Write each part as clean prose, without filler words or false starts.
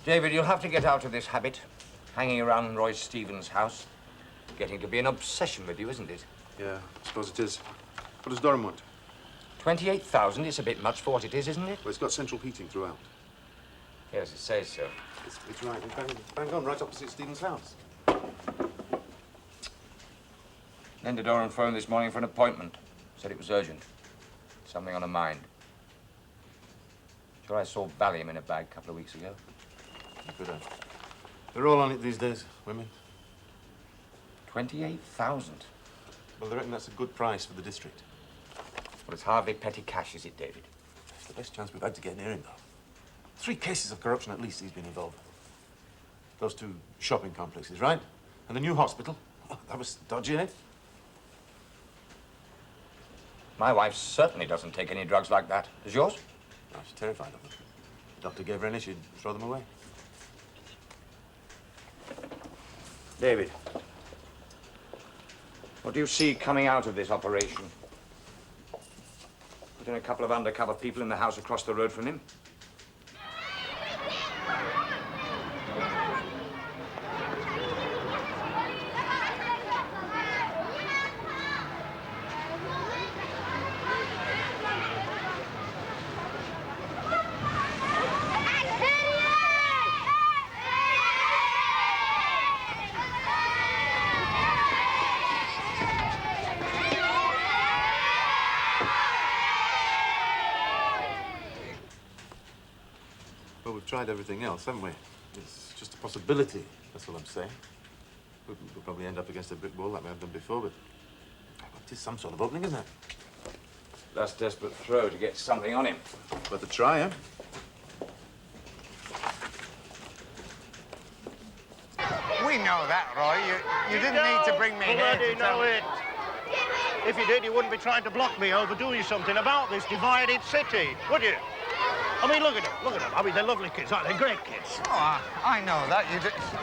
David, you'll have to get out of this habit. Hanging around Roy Stevens' house. Getting to be an obsession with you, isn't it? Yeah, I suppose it is. What does Durham want? 28,000 is a bit much for what it is, isn't it? Well, it's got central heating throughout. Yes, it says so. It's right. Bang on, right opposite Stevens' house. Linda Doran phoned this morning for an appointment. Said it was urgent. Something on her mind. Sure I saw Valium in a bag a couple of weeks ago. Good eye. They're all on it these days, women. 28,000? Well, they reckon that's a good price for the district. Well, it's hardly petty cash, is it, David? It's the best chance we've had to get near him, though. 3 cases of corruption at least he's been involved with. Those 2 shopping complexes, right? And the new hospital. Oh, that was dodgy, eh? My wife certainly doesn't take any drugs like that. Does yours? No, she's terrified of them. The doctor gave her any, she'd throw them away. David, what do you see coming out of this operation? Put in a couple of undercover people in the house across the road from him. Well, we've tried everything else, haven't we? It's just a possibility, that's all I'm saying. We'll probably end up against a brick wall like we have done before, but it is some sort of opening, isn't it? Last desperate throw to get something on him. Worth a try, eh? We know that, Roy. You didn't need to bring me here to tell me. If you did, you wouldn't be trying to block me over doing something about this divided city, would you? I mean, look at them, look at them. I mean, they're lovely kids, aren't they? Great kids. Oh, I know that.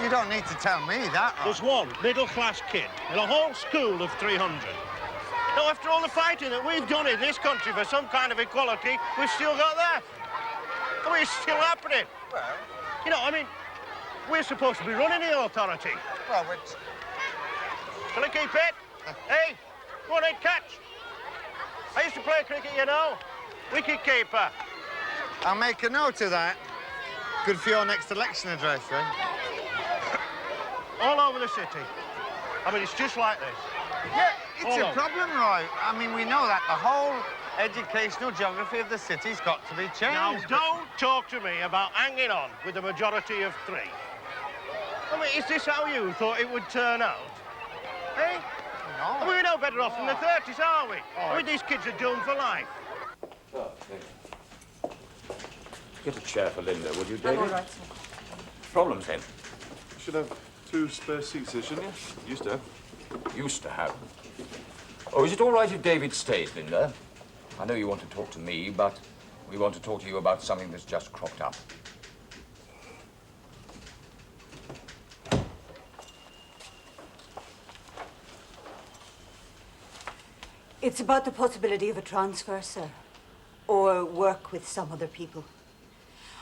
You don't need to tell me that, Roy. There's one middle-class kid in a whole school of 300. Now, after all the fighting that we've done in this country for some kind of equality, we've still got that. I mean, it's still happening. Well, You know, I mean, we're supposed to be running the authority. well, which... Shall I keep it? Hey, go on and catch. I used to play cricket, you know. Wicket keeper. I'll make a note of that. Good for your next election address, eh? All over the city. I mean, it's just like this. Yeah, it's Hold a on. problem, Roy. I mean, we know that the whole educational geography of the city's got to be changed. Now, don't talk to me about hanging on with a majority of 3. I mean, is this how you thought it would turn out? Eh? No. I mean, we're no better off than the 30s, are we? I mean, these kids are doomed for life. Oh, get a chair for Linda, would you, David? I'm all right, sir. Problems, then? You should have 2 spare seats here, shouldn't you? Used to have. Used to have. Oh, is it all right if David stays, Linda? I know you want to talk to me, but we want to talk to you about something that's just cropped up. It's about the possibility of a transfer, sir. Or work with some other people.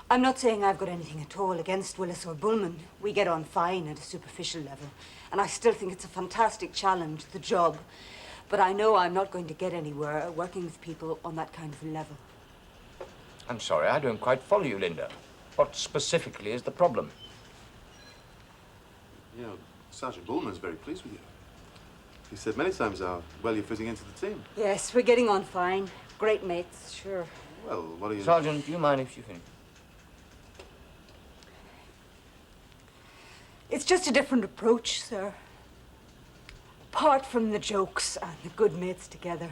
I'm not saying I've got anything at all against Willis or Bullman. We get on fine at a superficial level. And I still think it's a fantastic challenge, the job. But I know I'm not going to get anywhere working with people on that kind of a level. I'm sorry, I don't quite follow you, Linda. What specifically is the problem? You know, Sergeant Bullman's very pleased with you. He said many times how well you're fitting into the team. Yes, we're getting on fine. Great mates, sure. Well, what are you... Sergeant, do you mind if you finish? It's just a different approach, sir. Apart from the jokes and the good mates together,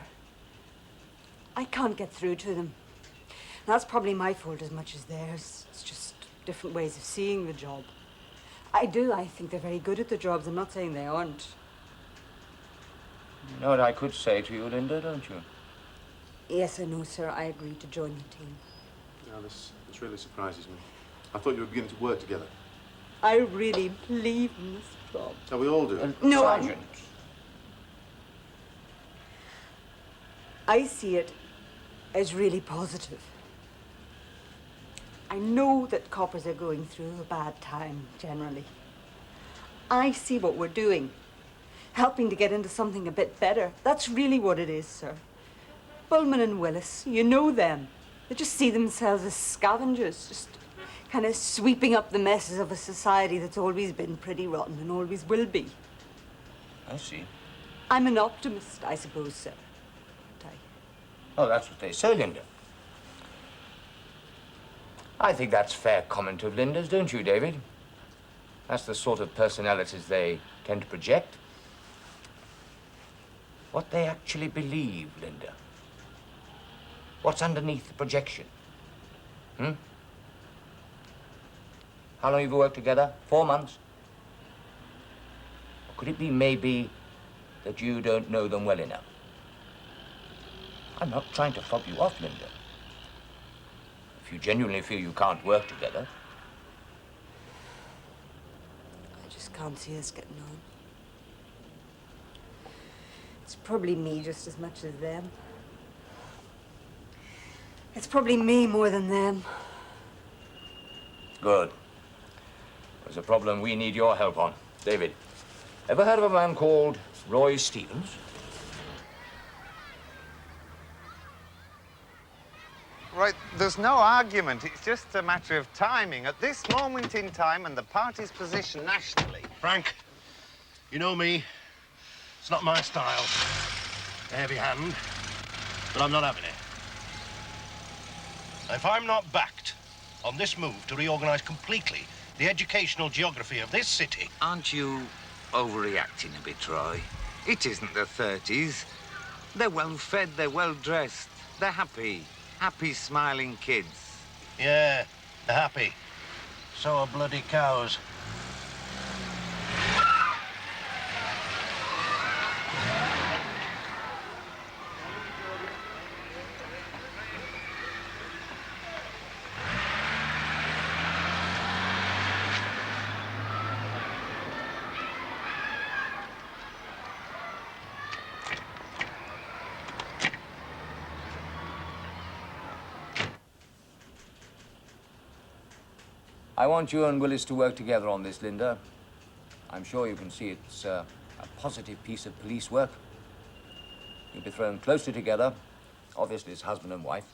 I can't get through to them. That's probably my fault as much as theirs. It's just different ways of seeing the job. I think they're very good at their jobs. I'm not saying they aren't. You know what I could say to you, Linda, don't you? Yes, I know, sir. I agreed to join the team. No, this really surprises me. I thought you were beginning to work together. I really believe in this job. No, we all do. No, Sergeant. I see it as really positive. I know that coppers are going through a bad time, generally. I see what we're doing. Helping to get into something a bit better. That's really what it is, sir. Bullman and Willis, you know them. They just see themselves as scavengers, just kind of sweeping up the messes of a society that's always been pretty rotten and always will be. I see. I'm an optimist, I suppose, sir. Aren't I? Oh, that's what they say, Linda. I think that's fair comment of Linda's, don't you, David? That's the sort of personalities they tend to project. What they actually believe, Linda. What's underneath the projection? Hmm? How long have you worked together? 4 months? Or could it be maybe that you don't know them well enough? I'm not trying to fob you off, Linda. If you genuinely feel you can't work together. I just can't see us getting on. It's probably me just as much as them. It's probably me more than them. Good. There's a problem we need your help on. David, ever heard of a man called Roy Stevens? Right, there's no argument. It's just a matter of timing. At this moment in time and the party's position nationally... Frank, you know me. It's not my style. A heavy hand, but I'm not having it. If I'm not backed on this move to reorganize completely the educational geography of this city... Aren't you overreacting a bit, Roy? It isn't the 30s. They're well-fed, they're well-dressed, they're happy. Happy, smiling kids. Yeah, they're happy. So are bloody cows. I want you and Willis to work together on this, Linda. I'm sure you can see it's a positive piece of police work. You'll be thrown closer together, obviously as husband and wife.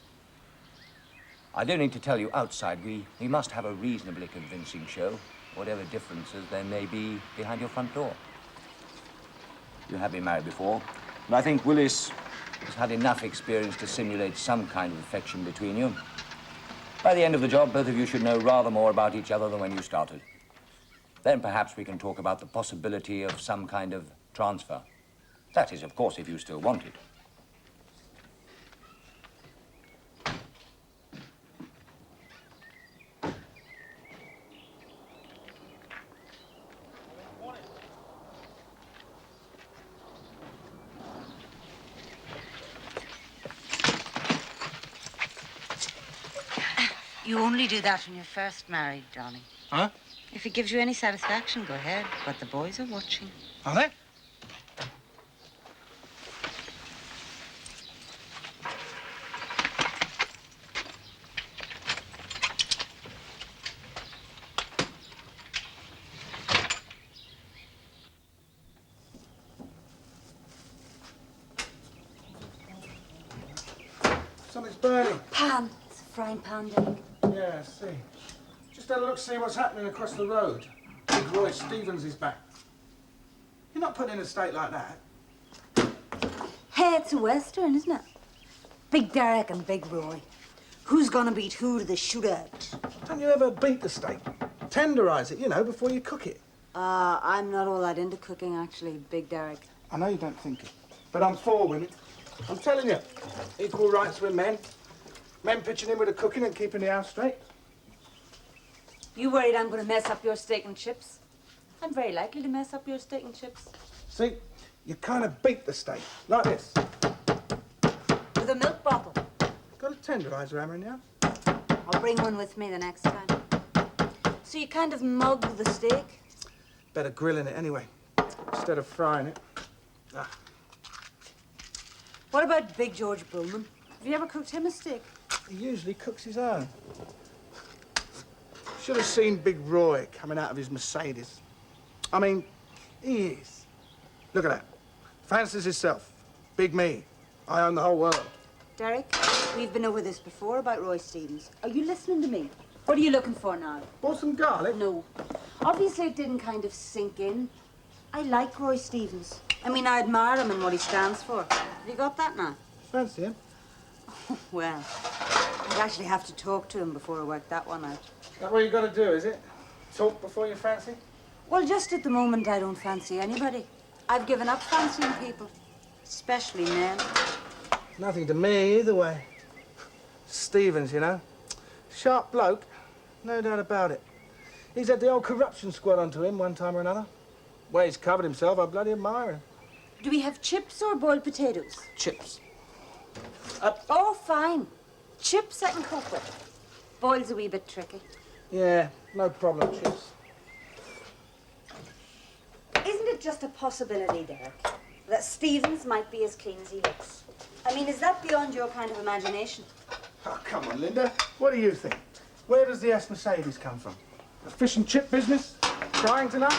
I don't need to tell you outside, we must have a reasonably convincing show, whatever differences there may be behind your front door. You have been married before, and I think Willis has had enough experience to simulate some kind of affection between you. By the end of the job, both of you should know rather more about each other than when you started. Then perhaps we can talk about the possibility of some kind of transfer. That is, of course, if you still want it. You only do that when you're first married, Johnny. Huh? If it gives you any satisfaction, go ahead. But the boys are watching. Are they? Something's burning. Pan. It's a frying pan, Dick. Yeah, I see. Just had a look, see what's happening across the road. Big Roy Stevens is back. You're not putting in a state like that. Hey, it's a Western, isn't it? Big Derek and Big Roy. Who's gonna beat who to the shootout? Don't you ever beat the steak? Tenderise it, you know, before you cook it. I'm not all that into cooking, actually, Big Derek. I know you don't think it, but I'm for women. I'm telling you, equal rights with men. Men pitching in with the cooking and keeping the house straight. You worried I'm gonna mess up your steak and chips? I'm very likely to mess up your steak and chips. See, you kind of beat the steak, like this. With a milk bottle. Got a tenderizer hammer in the house? I'll bring one with me the next time. So you kind of mug the steak? Better grilling it anyway, instead of frying it. Ah. What about Big George Bullman? Have you ever cooked him a steak? He usually cooks his own. Should have seen Big Roy coming out of his Mercedes. I mean, he is. Look at that. Fancies himself. Big me. I own the whole world. Derek, we've been over this before about Roy Stevens. Are you listening to me? What are you looking for now? Bought some garlic? No. Obviously, it didn't kind of sink in. I like Roy Stevens. I mean, I admire him and what he stands for. Have you got that now? Fancy him. Well, I'd actually have to talk to him before I work that one out. That what you got to do, is it? Talk before you fancy? Well, just at the moment, I don't fancy anybody. I've given up fancying people, especially men. Nothing to me, either way. Stevens, you know. Sharp bloke, no doubt about it. He's had the old corruption squad onto him one time or another. Way he's covered himself, I bloody admire him. Do we have chips or boiled potatoes? Chips. Oh, fine. Chips I can cope with. Boil's a wee bit tricky. Yeah, no problem, chips. Isn't it just a possibility, Derek, that Stevens might be as clean as he looks? I mean, is that beyond your kind of imagination? Oh, come on, Linda. What do you think? Where does the S Mercedes come from? The fish and chip business? Trying tonight?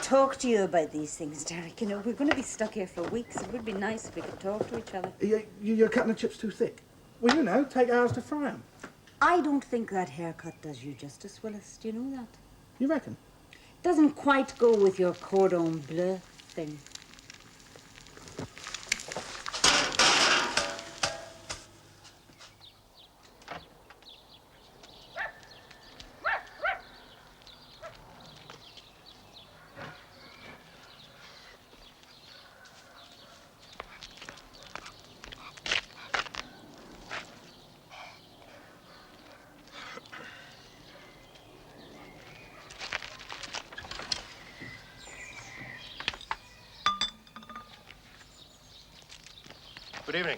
Talk to you about these things, Derek. You know, we're going to be stuck here for weeks. It would be nice if we could talk to each other. You're cutting the chips too thick. Well, you know, take hours to fry them. I don't think that haircut does you justice, Willis. Do you know that? You reckon? Doesn't quite go with your cordon bleu thing. Good evening.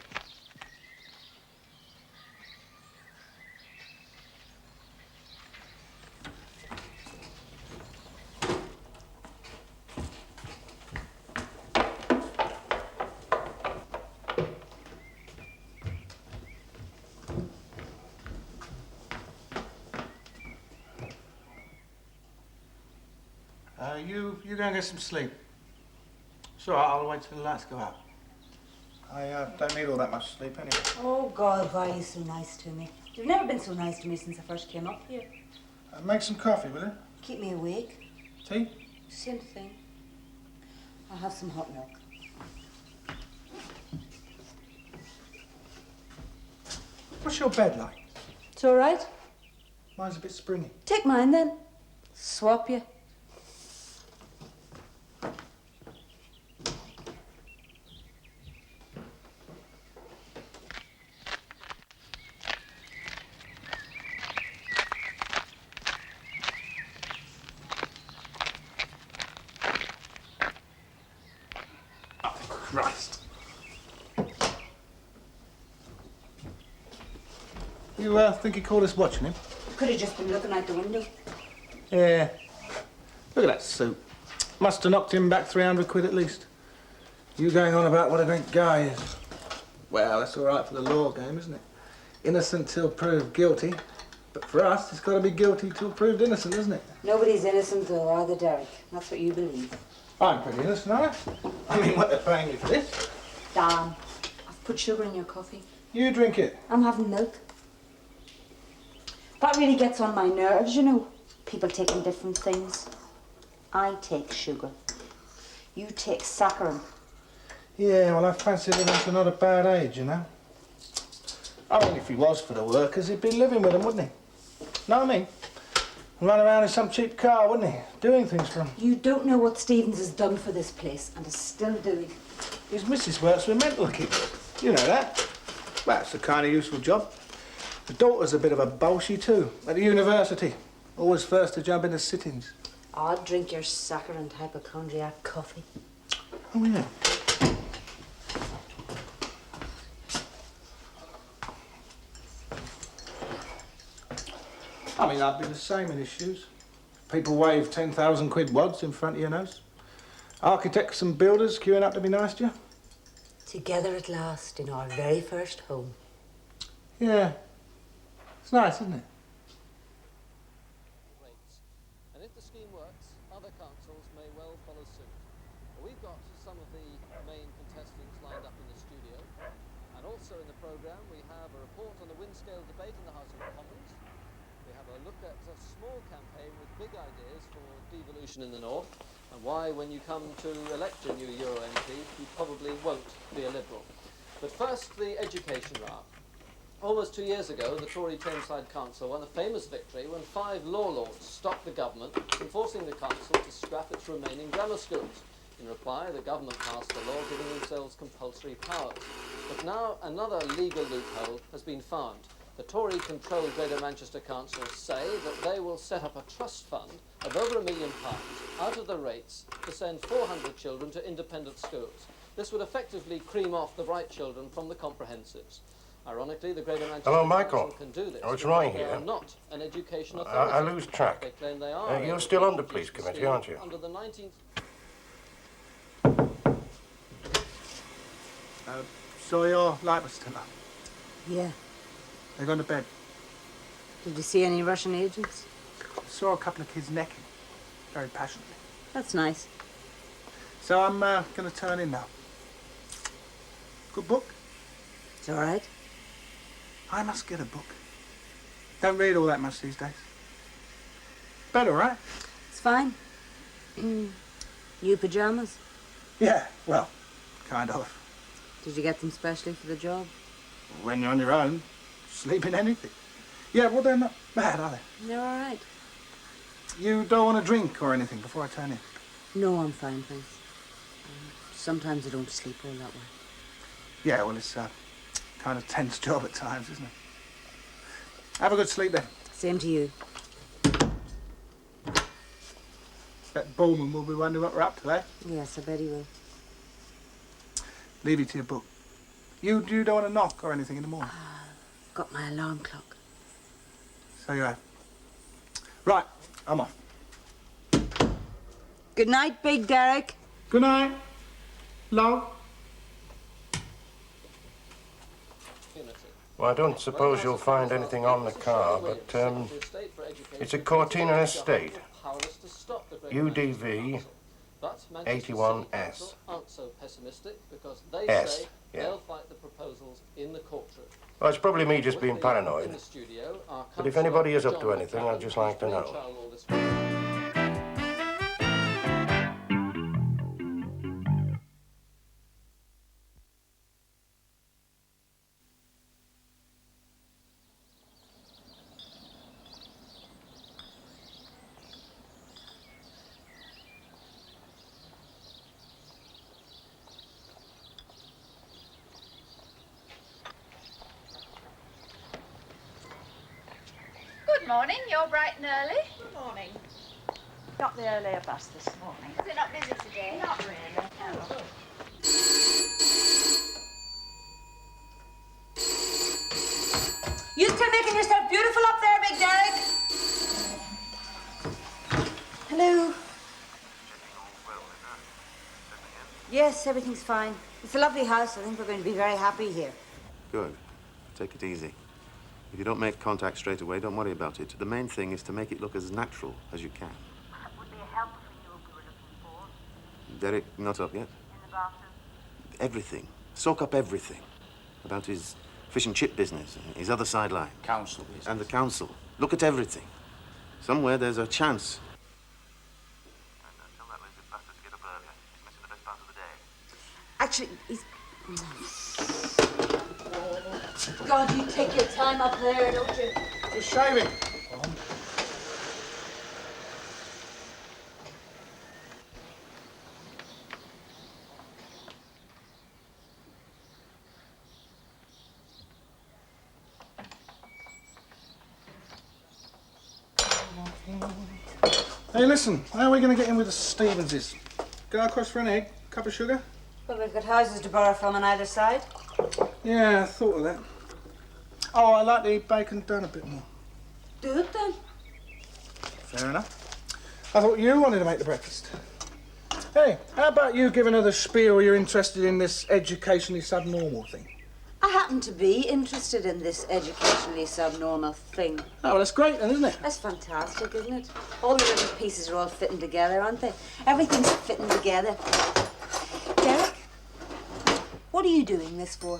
You go and get some sleep. It's all right, I'll wait till the lights go out. I don't need all that much sleep anyway. Oh, God, why are you so nice to me? You've never been so nice to me since I first came up here. Make some coffee, will you? Keep me awake. Tea? Same thing. I'll have some hot milk. What's your bed like? It's all right. Mine's a bit springy. Take mine, then. Swap you. Christ. You think he caught us watching him? Could have just been looking out the window. Yeah. Look at that suit. Must have knocked him back 300 quid at least. You going on about what a great guy is. Well, that's all right for the law game, isn't it? Innocent till proved guilty. But for us, it's got to be guilty till proved innocent, isn't it? Nobody's innocent, though, are they, Derek? That's what you believe. I'm pretty innocent, aren't I? I mean, what, they're paying me for this? Damn. I've put sugar in your coffee. You drink it. I'm having milk. That really gets on my nerves, you know. People taking different things. I take sugar. You take saccharin. Yeah, well, I fancy living to not a bad age, you know. I mean, if he was for the workers, he'd be living with them, wouldn't he? Know what I mean? Run around in some cheap car, wouldn't he? Doing things for him. You don't know what Stevens has done for this place and is still doing. His missus works with mental kids. You know that. Well, it's a kind of useful job. The daughter's a bit of a bolshy too, at the university. Always first to jump into sittings. I'll drink your saccharin hypochondriac coffee. Oh, yeah. I mean, I'd be the same in his shoes. People wave 10,000 quid wads in front of your nose. Architects and builders queuing up to be nice to you. Together at last in our very first home. Yeah. It's nice, isn't it? a wind-scale debate in the House of Commons. We have a look at a small campaign with big ideas for devolution in the north, and why, when you come to elect a new Euro MP, you probably won't be a Liberal. But first, the education row. Almost 2 years ago, the Tory Tameside Council won a famous victory when 5 law lords stopped the government from forcing the council to scrap its remaining grammar schools. In reply, the government passed a law giving themselves compulsory powers. But now another legal loophole has been found. The Tory-controlled Greater Manchester Council say that they will set up a trust fund of over £1 million out of the rates to send 400 children to independent schools. This would effectively cream off the bright children from the comprehensives. Ironically, the Greater Manchester Hello, Michael. Council can do this. Oh, it's Roy They here. are not an education authority. I lose track. They claim they are. You're still on the police committee, aren't you? Under the 19th... So your light was still up. Yeah. They're going to bed. Did you see any Russian agents? Saw a couple of kids necking. Very passionately. That's nice. So I'm going to turn in now. Good book? It's all right. I must get a book. Don't read all that much these days. Better, right? It's fine. New pajamas? Yeah, well, kind of. Did you get them specially for the job? When you're on your own, sleep in anything. Yeah, well, they're not bad, are they? They're all right. You don't want a drink or anything before I turn in? No, I'm fine, thanks. Sometimes I don't sleep all that way. Yeah, well, it's a kind of tense job at times, isn't it? Have a good sleep then. Same to you. Bet Bowman will be wondering what we're up to, eh? Yes, I bet he will. Leave you to your book. You don't want to knock or anything in the morning? Got my alarm clock. So you have. Right, I'm off. Good night, Big Derek. Good night. Love. Well, I don't suppose you'll find anything on the car, but it's a Cortina estate. UDV 81S. Aren't so pessimistic because they S, say yeah. they'll fight the proposals in the courtroom. Well, it's probably me just being In paranoid. the studio, our But if counsellor, anybody is up to John anything, McCann, I'd just like to who's know. brainchild all this- Good morning. You're bright and early. Good morning. Got the earlier bus this morning. Is it not busy today? Not really, no. You still making yourself beautiful up there, Big Derek? Hello. Yes, everything's fine. It's a lovely house. I think we're going to be very happy here. Good. Take it easy. If you don't make contact straight away, don't worry about it. The main thing is to make it look as natural as you can. Would be a help for you if we were looking for. Derek, not up yet? In the bathroom. Everything. Soak up everything. About his fish and chip business, his other sideline. Council business. And the council. Look at everything. Somewhere there's a chance. Tell that lazy bastard to get up earlier. He's missing the best part of the day. Actually, he's... God, you take your time up there, don't you? Just shaving. Hey, listen, how are we going to get in with the Stevenses? Go across for an egg, cup of sugar? Well, we've got houses to borrow from on either side. Yeah, I thought of that. Oh, I like the bacon done a bit more. Do it then. Fair enough. I thought you wanted to make the breakfast. Hey, how about you giving her the spiel you're interested in this educationally subnormal thing? I happen to be interested in this educationally subnormal thing. Oh, well, that's great then, isn't it? That's fantastic, isn't it? All the little pieces are all fitting together, aren't they? Everything's fitting together. Derek, what are you doing this for?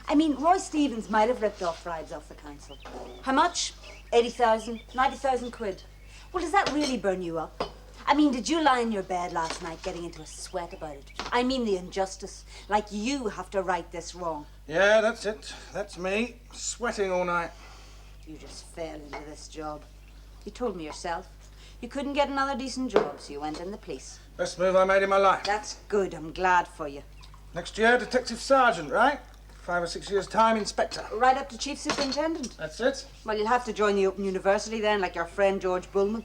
I mean, Roy Stevens might have ripped off bribes off the council. How much? 80,000, 90,000 quid. Well, does that really burn you up? I mean, did you lie in your bed last night getting into a sweat about it? I mean the injustice. Like you have to right this wrong. Yeah, that's it. That's me. Sweating all night. You just fell into this job. You told me yourself. You couldn't get another decent job, so you went in the police. Best move I made in my life. That's good. I'm glad for you. Next year, Detective Sergeant, right? 5 or 6 years' time, Inspector. Right up to Chief Superintendent. That's it. Well, you'll have to join the Open University then, like your friend George Bullman.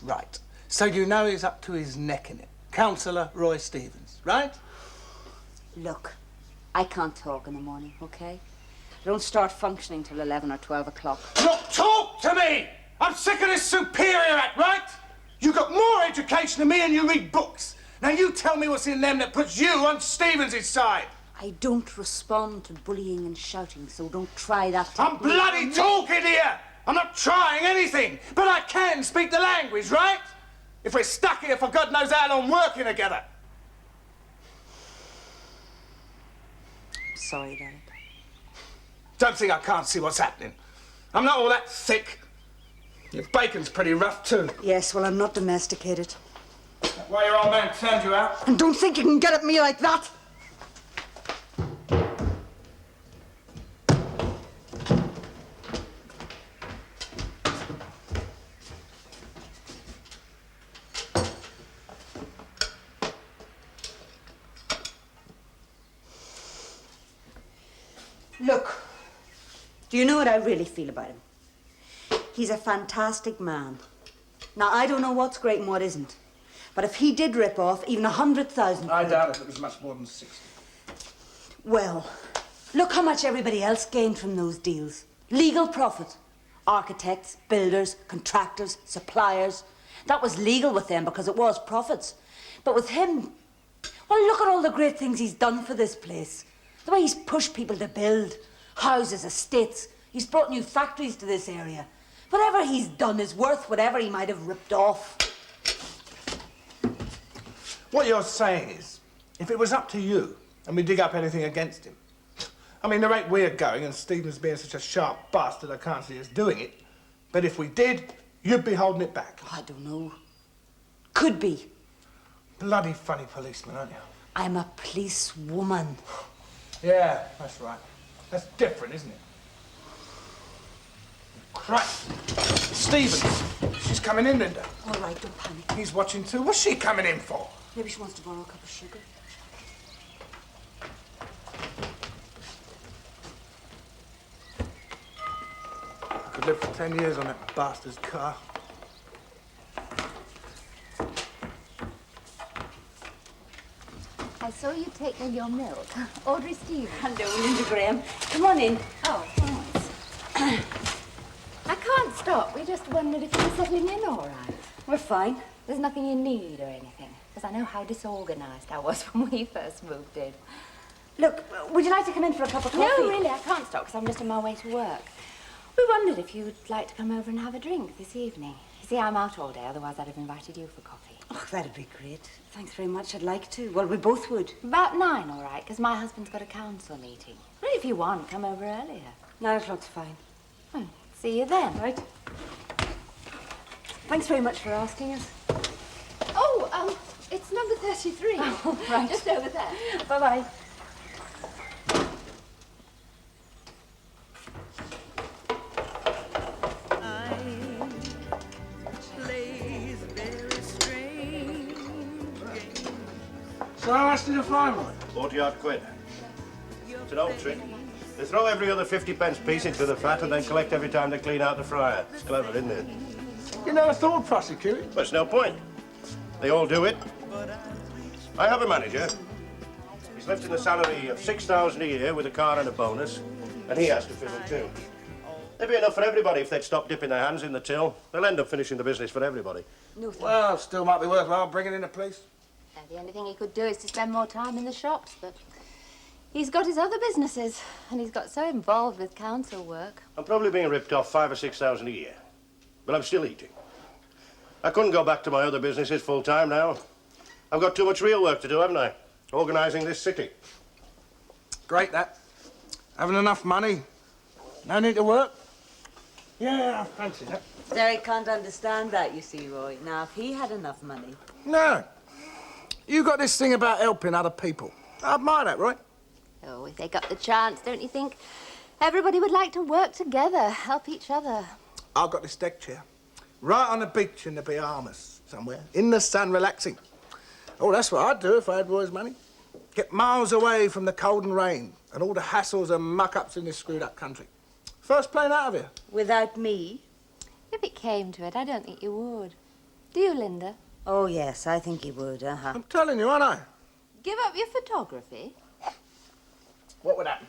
Right. So you know he's up to his neck in it. Councillor Roy Stevens, right? Look, I can't talk in the morning, okay? I don't start functioning till 11 or 12 o'clock. Look, talk to me! I'm sick of this superior act, right? You got more education than me and you read books. Now you tell me what's in them that puts you on Stevens' side. I don't respond to bullying and shouting, so don't try that I'm technique. bloody talking here! I'm not trying anything, but I can speak the language, right? If we're stuck here for God knows how long working together. I'm sorry, Derek. Don't think I can't see what's happening. I'm not all that thick. Your bacon's pretty rough, too. Yes, well, I'm not domesticated. That's why your old man turned you out. And don't think you can get at me like that. Look, do you know what I really feel about him? He's a fantastic man. Now, I don't know what's great and what isn't. But if he did rip off even 100,000... I doubt it was much more than 60. Well, look how much everybody else gained from those deals. Legal profit. Architects, builders, contractors, suppliers. That was legal with them because it was profits. But with him, well, look at all the great things he's done for this place. The way he's pushed people to build houses, estates. He's brought new factories to this area. Whatever he's done is worth whatever he might have ripped off. What you're saying is, if it was up to you and we dig up anything against him, I mean, the rate we're going and Stevens being such a sharp bastard, I can't see us doing it. But if we did, you'd be holding it back. I don't know. Could be. Bloody funny policeman, aren't you? I'm a policewoman. Yeah, that's right. That's different, isn't it? Christ. Stevens. She's coming in, Linda. All right, don't panic. He's watching too. What's she coming in for? Maybe she wants to borrow a cup of sugar. I could live for 10 years on that bastard's car. I saw you taking your milk. Audrey Stevens. Hello, Linda Graham. Come on in. Oh, thanks. I can't stop. We just wondered if you were settling in all right. We're fine. There's nothing you need or anything, because I know how disorganized I was when we first moved in. Look, would you like to come in for a cup of coffee? No, really, I can't stop, because I'm just on my way to work. We wondered if you'd like to come over and have a drink this evening. You see, I'm out all day, otherwise I'd have invited you for coffee. Oh, that'd be great. Thanks very much. I'd like to. Well, we both would. About 9, all right, because my husband's got a council meeting. Well, if you want, come over earlier. 9 o'clock's fine. Well, see you then. Right. Thanks very much for asking us. Oh, it's number 33. Oh, right. Just over there. Bye-bye. So how much did you find, boy? 40-odd quid. It's an old trick. They throw every other 50-pence piece into the fat and then collect every time they clean out the fryer. It's clever, isn't it? You never thought of prosecuting? But it's no point. They all do it. I have a manager. He's lifting a salary of $6,000 a year with a car and a bonus, and he has to fiddle too. There'd be enough for everybody if they'd stop dipping their hands in the till. They'll end up finishing the business for everybody. No, thank Well, still might be worthwhile bringing in a police. The only thing he could do is to spend more time in the shops, but he's got his other businesses, and he's got so involved with council work. I'm probably being ripped off $5,000 or $6,000 a year, but I'm still eating. I couldn't go back to my other businesses full-time now. I've got too much real work to do, haven't I? Organising this city. Great, that. Having enough money. No need to work. Yeah, I fancy that. Derek can't understand that, you see, Roy. Now, if he had enough money... No. You got this thing about helping other people. I admire that, Roy. Oh, if they got the chance, don't you think everybody would like to work together, help each other? I've got this deck chair. Right on the beach in the Bahamas, somewhere. In the sun, relaxing. Oh, that's what I'd do if I had Roy's money. Get miles away from the cold and rain and all the hassles and muck-ups in this screwed-up country. First plane out of here. Without me? If it came to it, I don't think you would. Do you, Linda? Oh, yes, I think he would, uh-huh. I'm telling you, aren't I? Give up your photography? What would happen?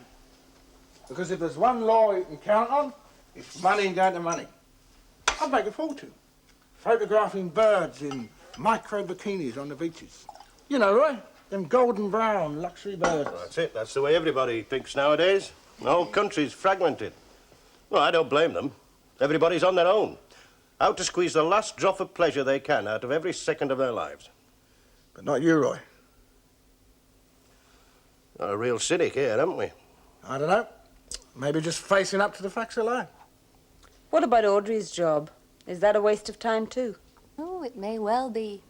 Because if there's one law you can count on, it's money going to money. I'd make a fortune. Photographing birds in micro bikinis on the beaches. You know, Roy, them golden brown luxury birds. That's it. That's the way everybody thinks nowadays. The whole country's fragmented. Well, I don't blame them. Everybody's on their own. Out to squeeze the last drop of pleasure they can out of every second of their lives. But not you, Roy. Got a real cynic here, haven't we? I don't know. Maybe just facing up to the facts of life. What about Audrey's job? Is that a waste of time, too? Oh, it may well be.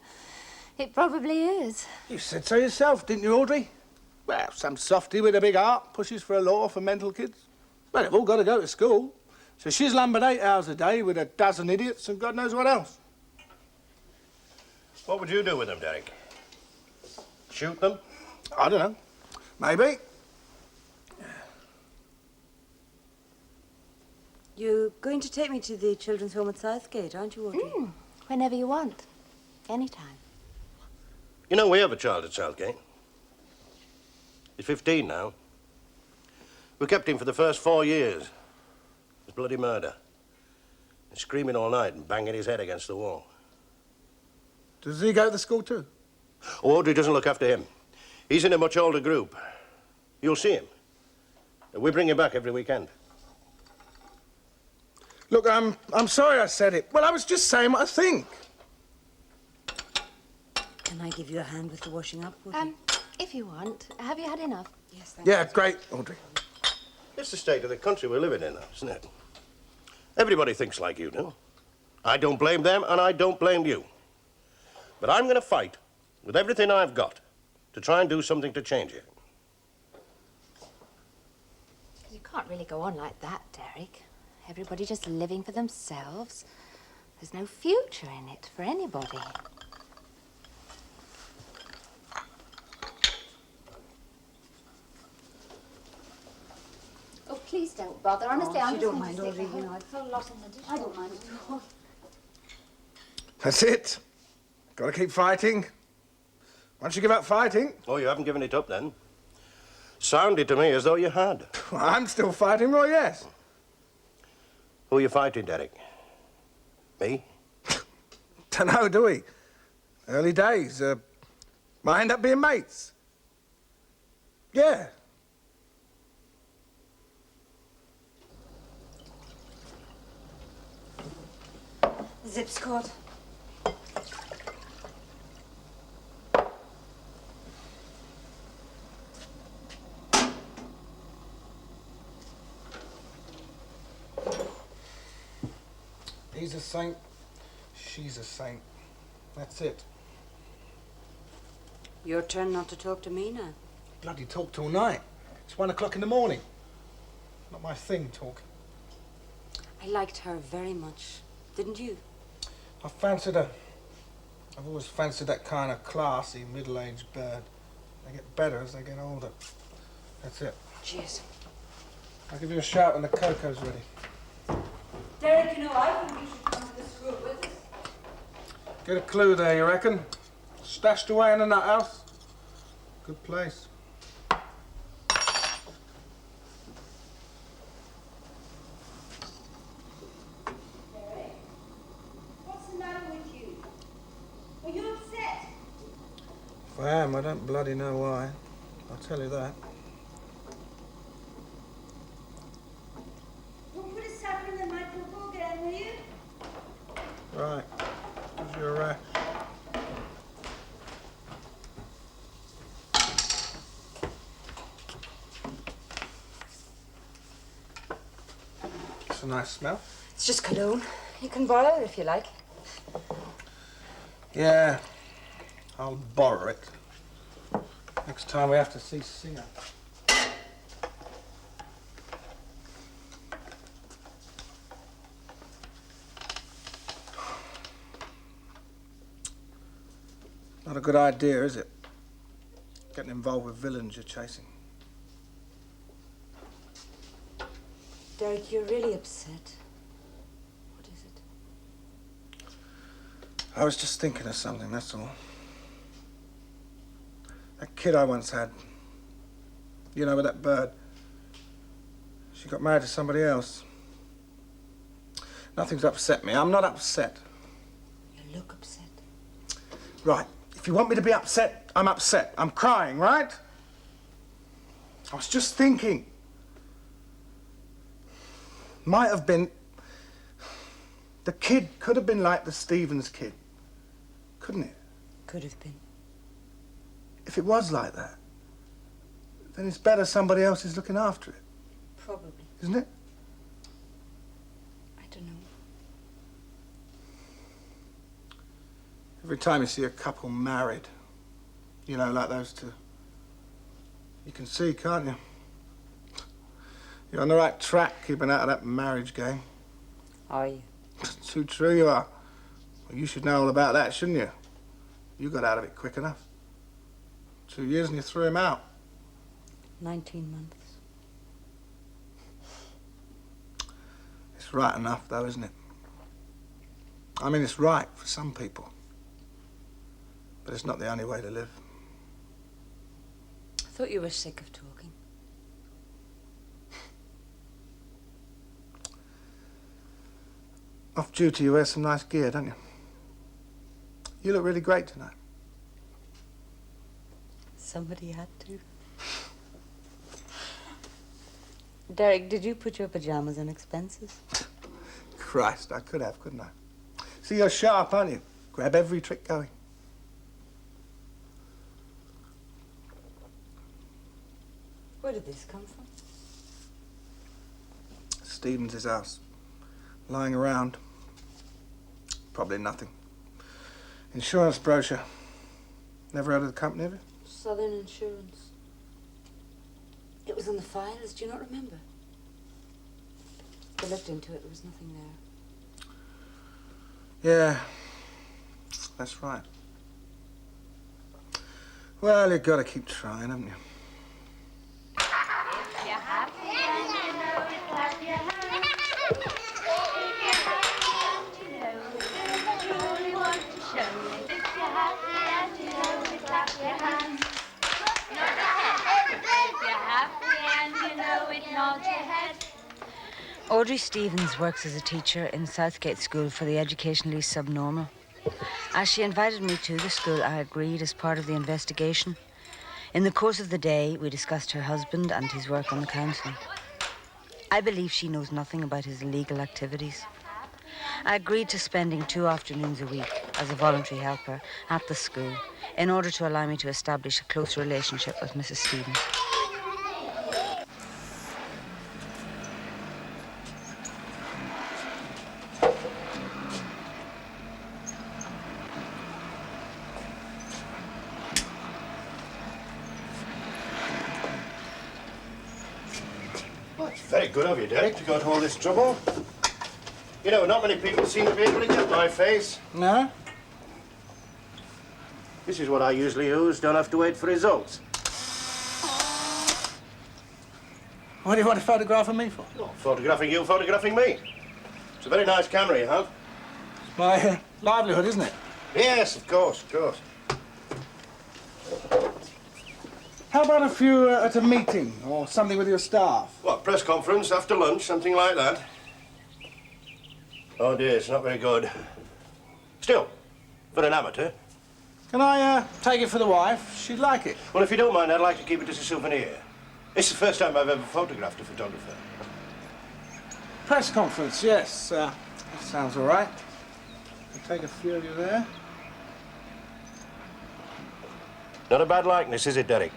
It probably is. You said so yourself, didn't you, Audrey? Well, some softy with a big heart pushes for a law for mental kids. Well, they've all got to go to school. So she's lumbered 8 hours a day with a dozen idiots and God knows what else. What would you do with them, Derek? Shoot them? I don't know. Maybe. You're going to take me to the children's home at Southgate, aren't you, Audrey? Whenever you want. Anytime. You know, we have a child at Southgate. He's 15 now. We kept him for the first 4 years. It was bloody murder. He's screaming all night and banging his head against the wall. Does he go to the school too? Audrey doesn't look after him. He's in a much older group. You'll see him. We bring him back every weekend. Look, I'm sorry I said it. Well, I was just saying what I think. Can I give you a hand with the washing up, Audrey? If you want. Have you had enough? Yes, thank Yeah, great, Audrey. It's the state of the country we're living in now, isn't it? Everybody thinks like you do. I don't blame them, and I don't blame you. But I'm going to fight with everything I've got to try and do something to change it. You can't really go on like that, Derek. Everybody just living for themselves. There's no future in it for anybody. Oh, please don't bother. Honestly, I'm you just don't going to mind, stick Audrey, a you know, whole lot in the dish. I don't mind at all. That's it. Got to keep fighting. Once you give up fighting... Oh, you haven't given it up, then? Sounded to me as though you had. I'm still fighting, Roy, yes. Who are you fighting, Derek? Me? Dunno, do we? Early days. Might end up being mates. Yeah. Zip's caught. He's a saint. She's a saint. That's it. Your turn not to talk to me now. Bloody talk till night. It's 1 o'clock in the morning. Not my thing, talking. I liked her very much. Didn't you? I fancied her. I've always fancied that kind of classy, middle-aged bird. They get better as they get older. That's it. Cheers. I'll give you a shout when the cocoa's ready. Derek, you know, I think you should come to the school with us. Get a clue there, you reckon? Stashed away in a nut house. Good place. What's the matter with you? Are you upset? If I am, I don't bloody know why. I'll tell you that. Don't put a sucker in the microphone again, will you? Right. Gives you a rash. a nice smell. It's just cologne. You can borrow it if you like. Yeah, I'll borrow it. Next time we have to see Singer. Not a good idea, is it? Getting involved with villains you're chasing. Derek, you're really upset. What is it? I was just thinking of something, that's all. That kid I once had, you know, with that bird, she got married to somebody else. Nothing's upset me. I'm not upset. You look upset. Right. If you want me to be upset, I'm upset. I'm crying, right? I was just thinking. Might have been... The kid could have been like the Stevens kid. Couldn't it? Could have been. If it was like that, then it's better somebody else is looking after it. Probably. Isn't it? I don't know. Every time you see a couple married, you know, like those two, you can see, can't you? You're on the right track, keeping out of that marriage game. Are you? Too true you are. Well, you should know all about that, shouldn't you? You got out of it quick enough. 2 years and you threw him out. 19 months. It's right enough, though, isn't it? I mean, it's right for some people. But it's not the only way to live. I thought you were sick of talking. Off duty, you wear some nice gear, don't you? You look really great tonight. Somebody had to. Derek, did you put your pajamas on expenses? Christ, I could have, couldn't I? See, you're sharp, aren't you? Grab every trick going. Where did this come from? Stevens' house. Lying around. Probably nothing. Insurance brochure. Never heard of the company, have you? Southern Insurance. It was on the files, do you not remember? I looked into it, there was nothing there. Yeah, that's right. Well, you've got to keep trying, haven't you? If you're happy and you know it, clap your hands. If you're happy and you know it, you truly want to show it. If you're happy and you know it, clap your hands. Nod your head. If you're happy and you know it, nod your head. Audrey Stevens works as a teacher in Southgate School for the Educationally Subnormal. As she invited me to the school, I agreed as part of the investigation. In the course of the day, we discussed her husband and his work on the council. I believe she knows nothing about his illegal activities. I agreed to spending 2 afternoons a week as a voluntary helper at the school in order to allow me to establish a close relationship with Mrs. Stevens. Well, it's very good of you, Derek, to go to all this trouble. You know, not many people seem to be able to get my face. No? This is what I usually use. Don't have to wait for results. What do you want to photograph of me for? Oh, photographing you, photographing me. It's a very nice camera you have. It's my livelihood, isn't it? Yes, of course, of course. How about a few at a meeting or something with your staff? What, press conference after lunch, something like that? Oh dear, it's not very good. Still, for an amateur. Can I take it for the wife? She'd like it. Well, if you don't mind, I'd like to keep it as a souvenir. It's the first time I've ever photographed a photographer. Press conference, yes. That sounds all right. I'll take a few of you there. Not a bad likeness, is it, Derek?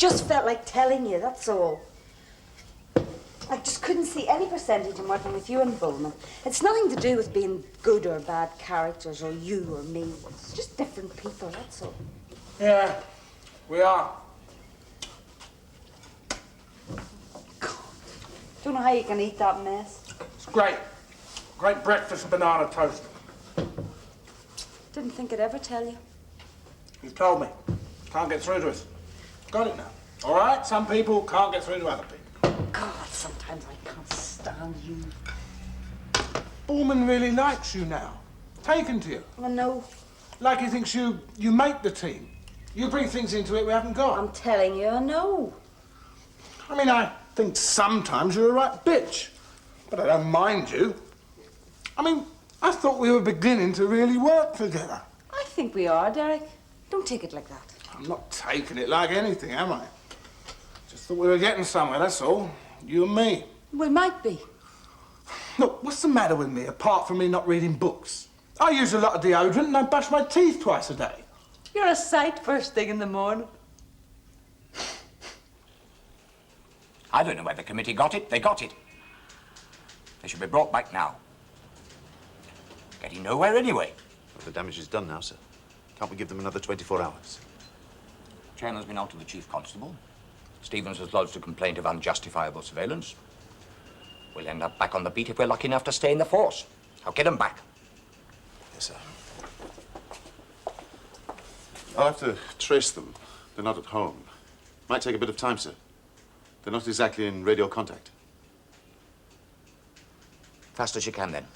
just felt like telling you, that's all. I just couldn't see any percentage in working with you and Bullman. It's nothing to do with being good or bad characters, or you or me. It's just different people, that's all. Yeah, we are. Don't know how you can eat that mess. It's great. Great breakfast banana toast. Didn't think I'd ever tell you. You've told me. Can't get through to us. Got it now. All right? Some people can't get through to other people. God, sometimes I can't stand you. Bullman really likes you now. Taken to you. I know. Like he thinks you make the team. You bring things into it we haven't got. I'm telling you, I know. I mean, I think sometimes you're a right bitch. But I don't mind you. I mean, I thought we were beginning to really work together. I think we are, Derek. Don't take it like that. I'm not taking it like anything, am I? Just thought we were getting somewhere, that's all. You and me. We might be. Look, what's the matter with me, apart from me not reading books? I use a lot of deodorant and I brush my teeth twice a day. You're a sight first thing in the morning. I don't know where the committee got it. They got it. They should be brought back now. Getting nowhere anyway. Well, the damage is done now, sir. Can't we give them another 24 hours? Chairman's been on to the chief constable. Stevens has lodged a complaint of unjustifiable surveillance. We'll end up back on the beat if we're lucky enough to stay in the force. I'll get them back. Yes, sir. I'll have to trace them. They're not at home. Might take a bit of time, sir. They're not exactly in radio contact. Fast as you can, then.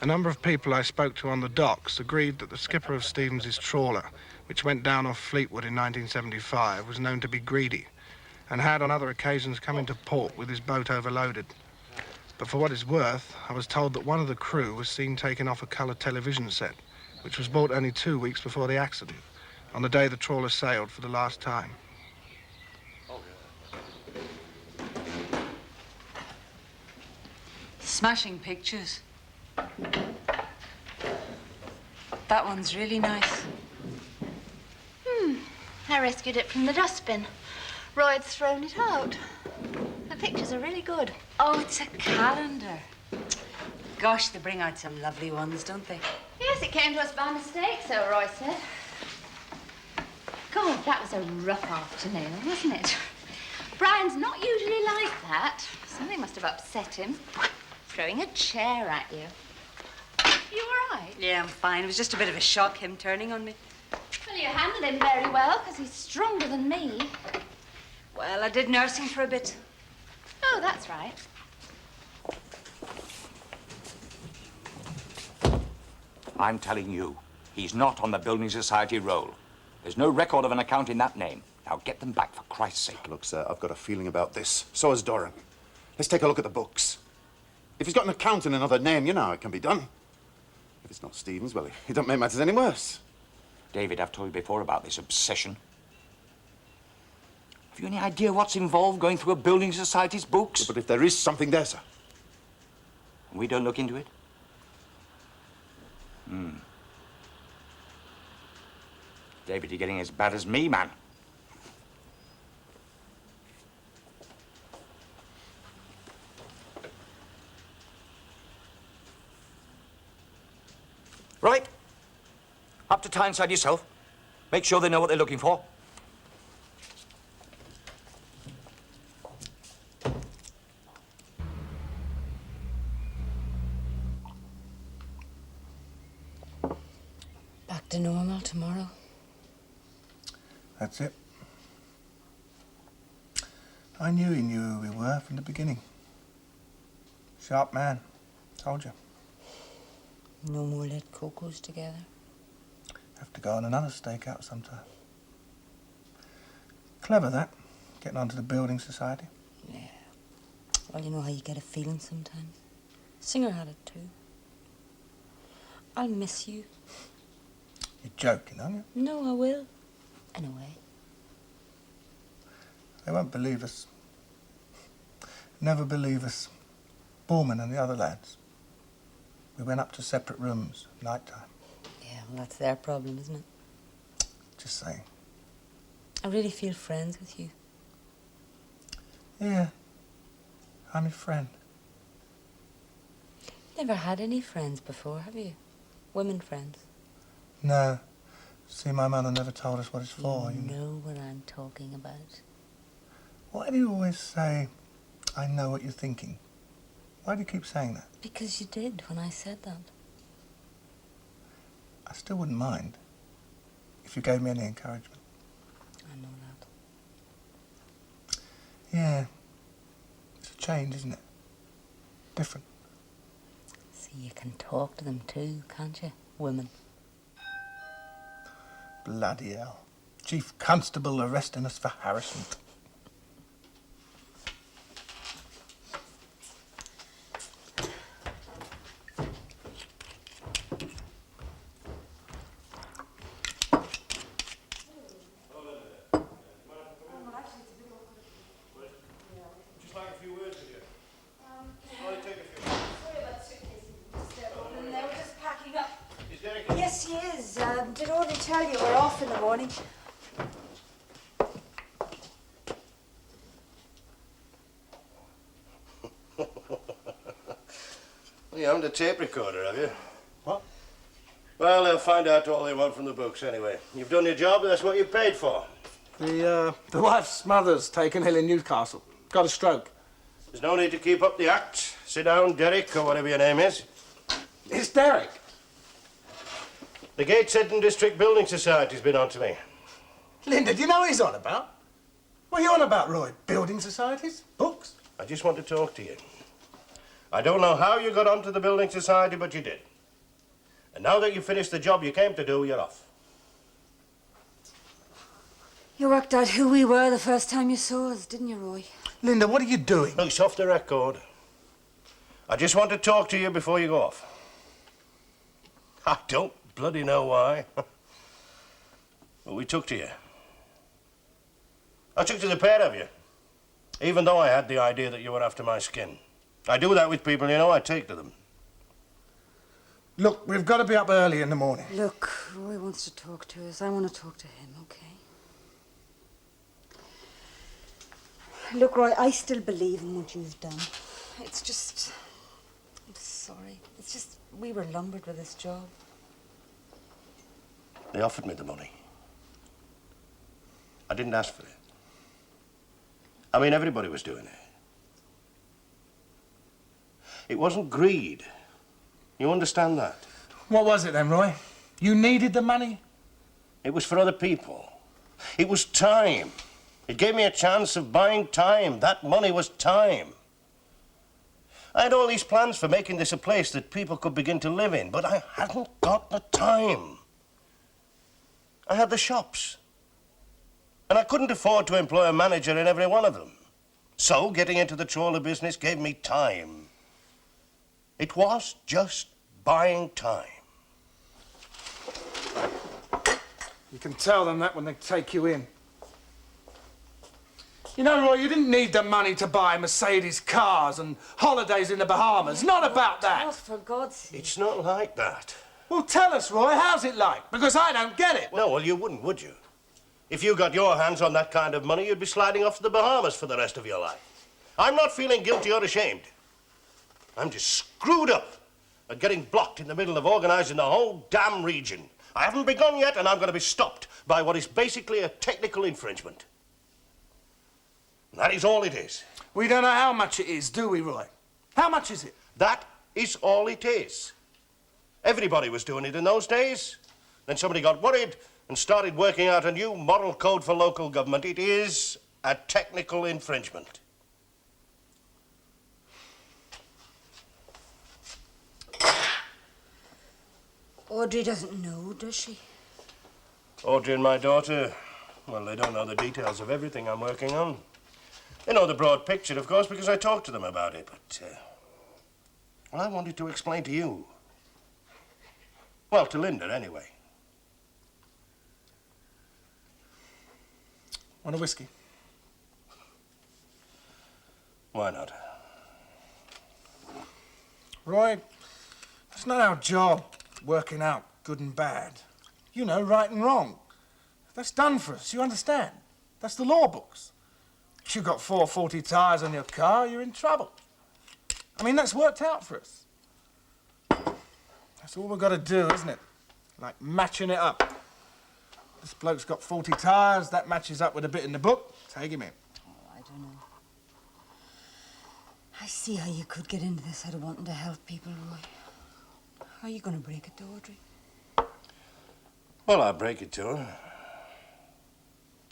A number of people I spoke to on the docks agreed that the skipper of Stevens's trawler, which went down off Fleetwood in 1975, was known to be greedy and had on other occasions come into port with his boat overloaded. But for what it's worth, I was told that one of the crew was seen taking off a colour television set, which was bought only 2 weeks before the accident, on the day the trawler sailed for the last time. Smashing pictures. That one's really nice. I rescued it from the dustbin. Roy had thrown it out. The pictures are really good. Oh, it's a calendar. Gosh, they bring out some lovely ones, don't they? Yes, it came to us by mistake, so Roy said. God, that was a rough afternoon, wasn't it? Brian's not usually like that. Something must have upset him. Throwing a chair at you. You all right? Yeah, I'm fine. It was just a bit of a shock, him turning on me. Well, you handled him very well, because he's stronger than me. Well, I did nurse him for a bit. Oh, that's right. I'm telling you, he's not on the Building Society roll. There's no record of an account in that name. Now get them back, for Christ's sake. Look, sir, I've got a feeling about this. So has Doran. Let's take a look at the books. If he's got an account in another name, you know how it can be done. If it's not Stevens, well, it don't make matters any worse. David, I've told you before about this obsession. Have you any idea what's involved going through a Building Society's books? But if there is something there, sir. And we don't look into it? David, you're getting as bad as me, man. Right. Up to Tyneside yourself. Make sure they know what they're looking for. Back to normal tomorrow. That's it. I knew he knew who we were from the beginning. Sharp man. Told you. No more lead cocos together. Have to go on another stakeout sometime. Clever, that. Getting onto the Building Society. Yeah. Well, you know how you get a feeling sometimes. Singer had it too. I'll miss you. You're joking, aren't you? No, I will. In a way. They won't believe us. Never believe us. Borman and the other lads. We went up to separate rooms, night time. Yeah, well, that's their problem, isn't it? Just saying. I really feel friends with you. Yeah, I'm your friend. Never had any friends before, have you? Women friends? No. See, my mother never told us what it's for. You know what I'm talking about. Why do you always say, I know what you're thinking? Why do you keep saying that? Because you did when I said that. I still wouldn't mind if you gave me any encouragement. I know that. Yeah. It's a change, isn't it? Different. See, you can talk to them too, can't you? Women. Bloody hell. Chief Constable arresting us for harassment. Just like a few words with you. Only take a few. Sorry about the suitcase. They were just packing up. Is Derek? Yes, he is. Did Audrey tell you we're off in the morning? Well, you haven't a tape recorder, have you? What? Well, they'll find out all they want from the books anyway. You've done your job, that's what you paid for. The wife's mother's taken ill in Newcastle. Got a stroke. There's no need to keep up the act. Sit down, Derek, or whatever your name is. It's Derek. The Gateshead District Building Society's been on to me. Linda, do you know what he's on about? What are you on about, Roy? Building societies? Books? I just want to talk to you. I don't know how you got onto the Building Society, but you did. And now that you've finished the job you came to do, you're off. You worked out who we were the first time you saw us, didn't you, Roy? Linda, what are you doing? Look, it's off the record. I just want to talk to you before you go off. I don't bloody know why. But we took to you. I took to the pair of you. Even though I had the idea that you were after my skin. I do that with people, you know, I take to them. Look, we've got to be up early in the morning. Look, Roy wants to talk to us. I want to talk to him, okay? Look, Roy, I still believe in what you've done. It's just... I'm sorry. It's just we were lumbered with this job. They offered me the money. I didn't ask for it. I mean, everybody was doing it. It wasn't greed. You understand that? What was it then, Roy? You needed the money? It was for other people. It was time. It gave me a chance of buying time. That money was time. I had all these plans for making this a place that people could begin to live in, but I hadn't got the time. I had the shops. And I couldn't afford to employ a manager in every one of them. So getting into the trawler business gave me time. It was just buying time. You can tell them that when they take you in. You know, Roy, you didn't need the money to buy Mercedes cars and holidays in the Bahamas. Not about that. Oh, for God's sake. It's not like that. Well, tell us, Roy, how's it like? Because I don't get it. No, well, you wouldn't, would you? If you got your hands on that kind of money, you'd be sliding off to the Bahamas for the rest of your life. I'm not feeling guilty or ashamed. I'm just screwed up at getting blocked in the middle of organising the whole damn region. I haven't begun yet, and I'm going to be stopped by what is basically a technical infringement. And that is all it is. We don't know how much it is, do we, Roy? How much is it? That is all it is. Everybody was doing it in those days. Then somebody got worried and started working out a new moral code for local government. It is a technical infringement. Audrey doesn't know, does she? Audrey and my daughter, well, they don't know the details of everything I'm working on. They know the broad picture, of course, because I talked to them about it, but, well, I wanted to explain to you. Well, to Linda, anyway. Want a whiskey? Why not? Roy, I It's not our job, working out good and bad. You know, right and wrong. That's done for us, you understand? That's the law books. If you've got 440 tyres on your car, you're in trouble. I mean, that's worked out for us. That's all we've got to do, isn't it? Like matching it up. This bloke's got 40 tyres, that matches up with a bit in the book. Take him in. Oh, I don't know. I see how you could get into this out of wanting to help people, Roy. How are you going to break it to Audrey? Well, I'll break it to her.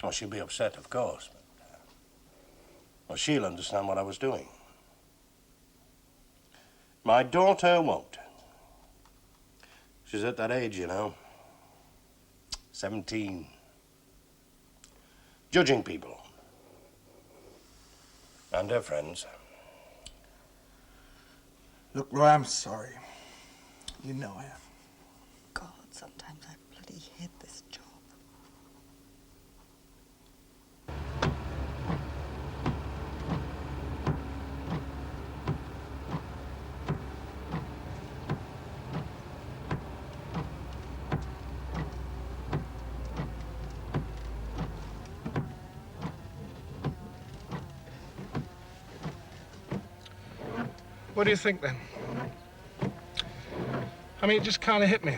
Well, she'll be upset, of course. But, well, she'll understand what I was doing. My daughter won't. She's at that age, you know. 17. Judging people. And her friends. Look, Roy, I'm sorry. You know I am. God, sometimes I bloody hate this job. What do you think, then? I mean, it just kind of hit me,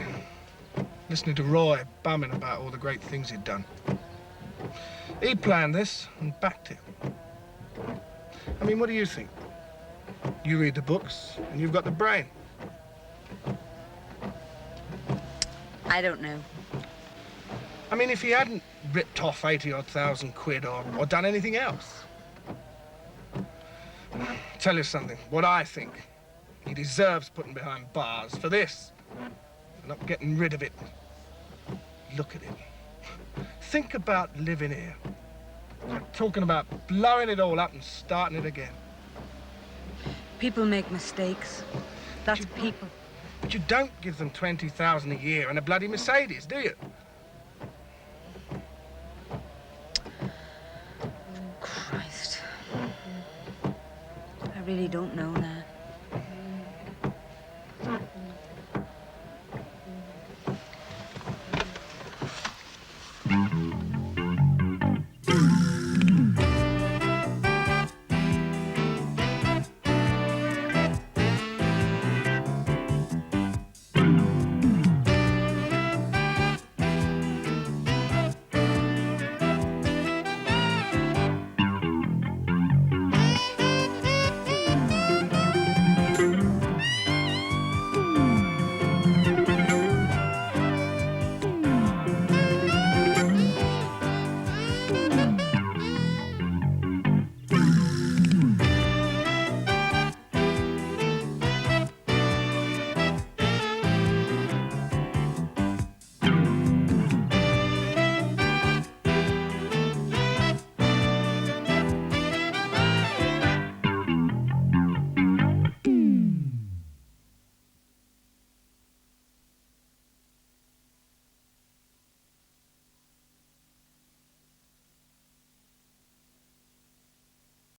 listening to Roy bumming about all the great things he'd done. He planned this and backed it. I mean, what do you think? You read the books, and you've got the brain. I don't know. I mean, if he hadn't ripped off 80-odd thousand quid or done anything else. Tell you something, what I think, he deserves putting behind bars for this. For not getting rid of it. Look at it. Think about living here. Talking about blowing it all up and starting it again. People make mistakes. That's people. But you don't give them 20,000 a year and a bloody Mercedes, do you? Christ. I really don't know now.